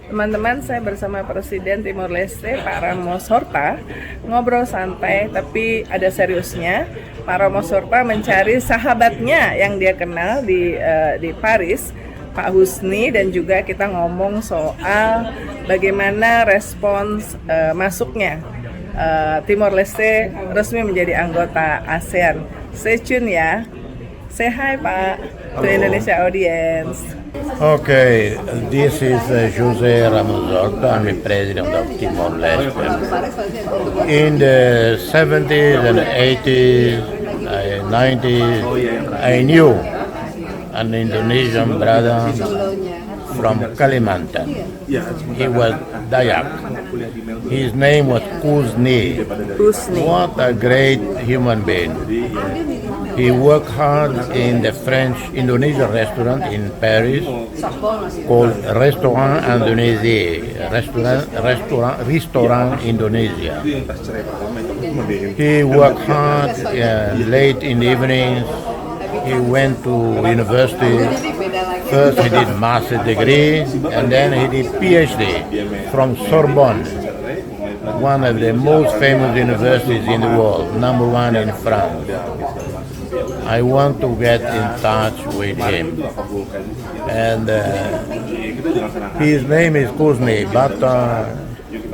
Teman-teman, saya bersama Presiden Timor Leste, Pak Ramos Horta, ngobrol santai tapi ada seriusnya. Pak Ramos Horta mencari sahabatnya yang dia kenal di Paris, Pak Husni, dan juga kita ngomong soal bagaimana respons masuknya Timor Leste resmi menjadi anggota ASEAN. Stay tune ya. Say hi Pak to Indonesia audience. Okay, this is Jose Ramos Horta. I'm the president of Timor Leste. In the 70s and 80s, 90s, I knew an Indonesian brother from Kalimantan. He was Dayak. His name was Kuzni. What a great human being. He worked hard in the French Indonesian restaurant in Paris called Restaurant Indonesia. Restaurant Indonesia. He worked hard late in the evenings. He went to university. First he did master's degree and then he did PhD from Sorbonne, one of the most famous universities in the world, number one in France. I want to get in touch with him. And his name is Kuzni, but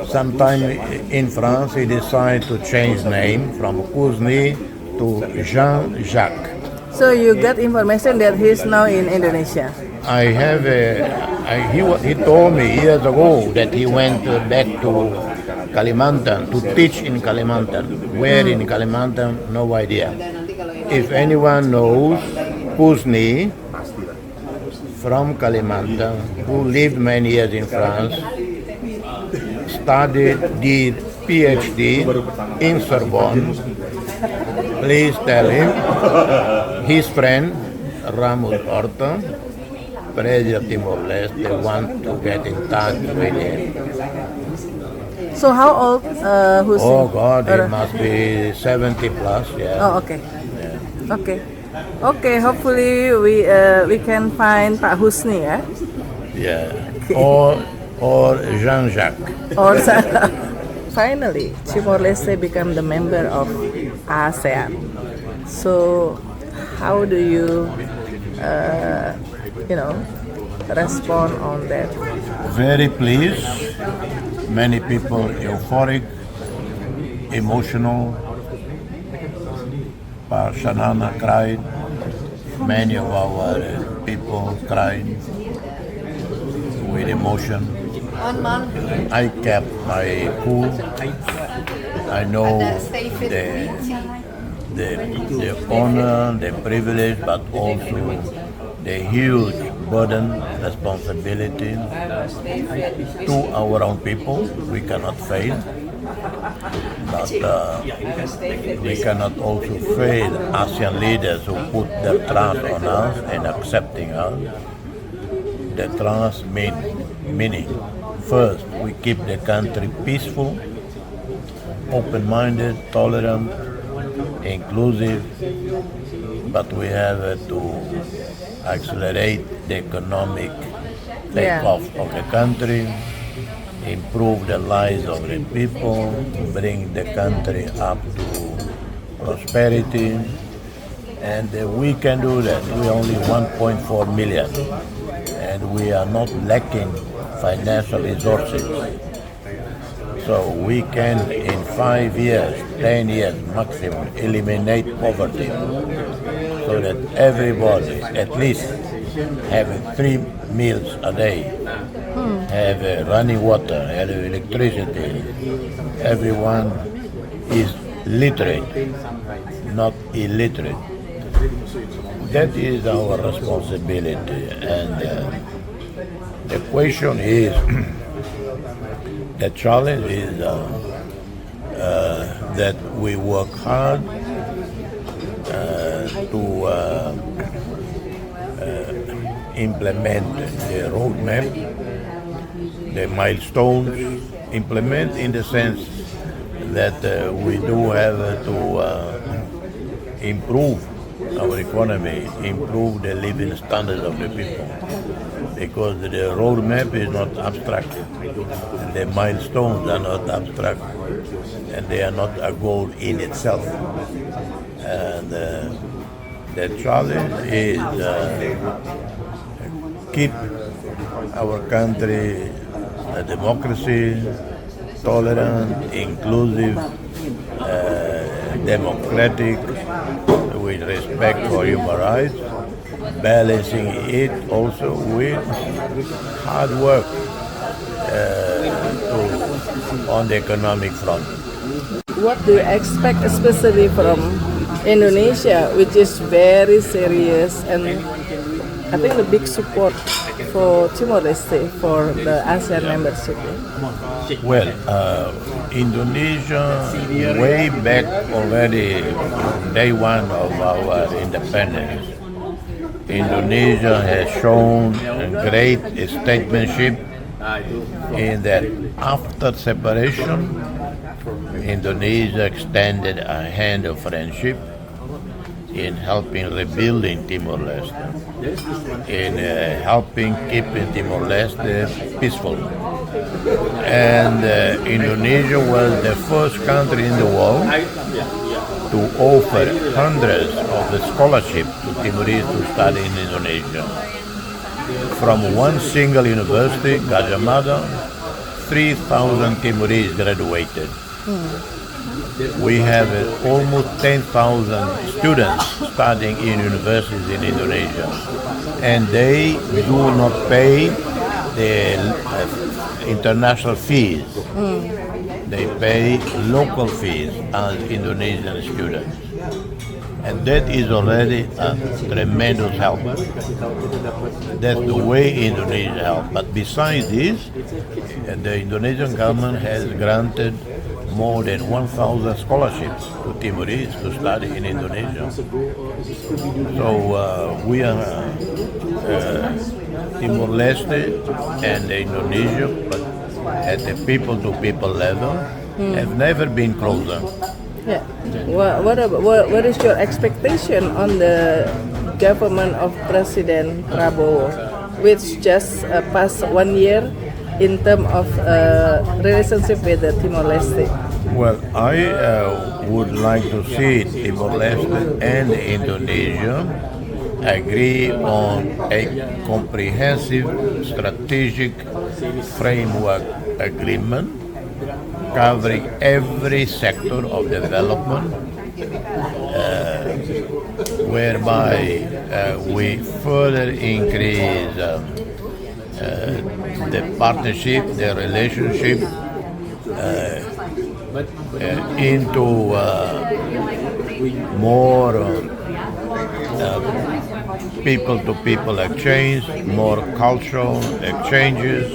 sometime in France he decided to change name from Kuzni to Jean-Jacques. So you got information that he's now in Indonesia? I have he told me years ago that he went back to Kalimantan to teach in Kalimantan. Where in Kalimantan, no idea. If anyone knows Kuzni from Kalimantan, who lived many years in France, did PhD in Sorbonne, please tell him his friend Ramos Horta, President Timor Leste, want to get in touch with him. So how old Husni? Oh God, he must be 70 plus, yeah. Oh, okay. Okay, hopefully we can find Pak Husni, ya. Yeah. Or Jean-Jacques. Or finally, Timor Leste become the member of ASEAN. So how do you respond on that? Very pleased. Many people euphoric, emotional. Shanana cried. Many of our people cried with emotion. I kept my cool. I know the honor, the privilege, but also the huge burden, responsibility to our own people. We cannot fail. But we cannot also fail ASEAN leaders who put their trust on us and accepting us. The trust meaning, first, we keep the country peaceful, open-minded, tolerant, inclusive, but we have to accelerate the economic takeoff of the country, improve the lives of the people, bring the country up to prosperity, and we can do that. We're only 1.4 million, and we are not lacking financial resources. So we can, in 5 years, 10 years maximum, eliminate poverty, so that everybody at least having 3 meals a day, have running water, have electricity. Everyone is literate, not illiterate. That is our responsibility, and the question is, the challenge is that we work hard to implement the roadmap, the milestones, implement in the sense that we do have to improve our economy, improve the living standards of the people. Because the roadmap is not abstract, the milestones are not abstract, and they are not a goal in itself. And the challenge is keep our country a democracy, tolerant, inclusive, democratic, with respect for human rights, balancing it also with hard work on the economic front. What do you expect, especially from Indonesia, which is very serious and I think the big support for Timor Leste for the ASEAN membership? Well, Indonesia, way back already, day one of our independence, Indonesia has shown great statesmanship in that after separation, Indonesia extended a hand of friendship in helping rebuilding Timor Leste, in helping keeping Timor Leste peaceful. And Indonesia was the first country in the world to offer hundreds of the scholarship to Timorese to study in Indonesia. From one single university, Gajah Mada, 3,000 Timorese graduated. We have almost 10,000 students studying in universities in Indonesia, and they do not pay the international fees. They pay local fees as Indonesian students, and that is already a tremendous help. That's the way Indonesia helps. But besides this, the Indonesian government has granted more than 1,000 scholarships to Timorese to study in Indonesia. So we are Timor Leste and Indonesia, but at the people-to-people level, have never been closer. Yeah. What is your expectation on the government of President Prabowo, which just passed 1 year in terms of relationship with the Timor Leste? Well, I would like to see Timor Leste and Indonesia agree on a comprehensive strategic framework agreement covering every sector of development, whereby we further increase the partnership, the relationship into more people-to-people exchange, more cultural exchanges,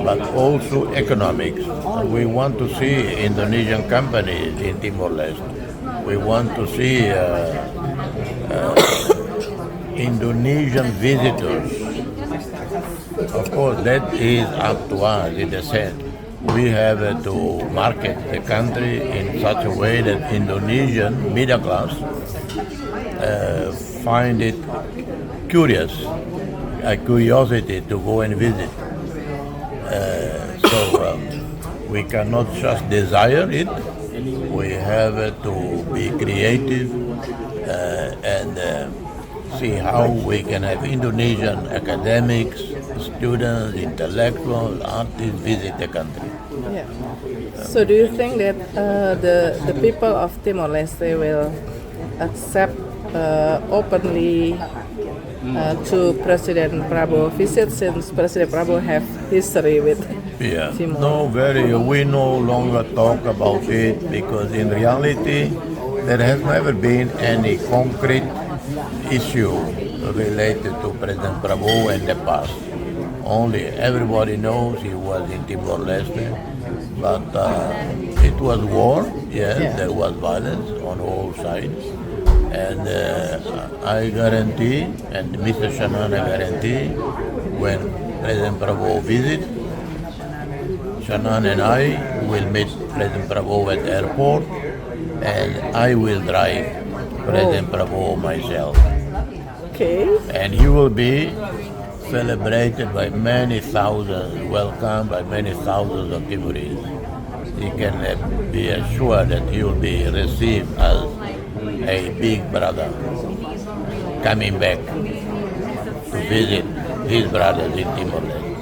but also economics. We want to see Indonesian companies in Timor-Leste. We want to see Indonesian visitors. Of course, that is up to us in the sense we have to market the country in such a way that Indonesian middle class find it curious, a curiosity to go and visit. So we cannot just desire it. We have to be creative and see how we can have Indonesian academics, students, intellectuals, artists visit the country. Yeah. So do you think that the people of Timor-Leste will accept openly to President Prabowo visit, since President Prabowo have history with Timor? No, we no longer talk about it because in reality there has never been any concrete issue related to President Prabowo in the past. Only everybody knows he was in Timor-Leste, but it was war, there was violence on all sides. And I guarantee, and Mr. Shanana guarantee, when President Prabowo visit, Shanan and I will meet President Prabowo at the airport, and I will drive President Prabowo, myself. Okay. And he will be celebrated by many thousands, welcomed by many thousands of Timorese. He can be assured that he will be received as a big brother coming back to visit his brothers in Timor Leste.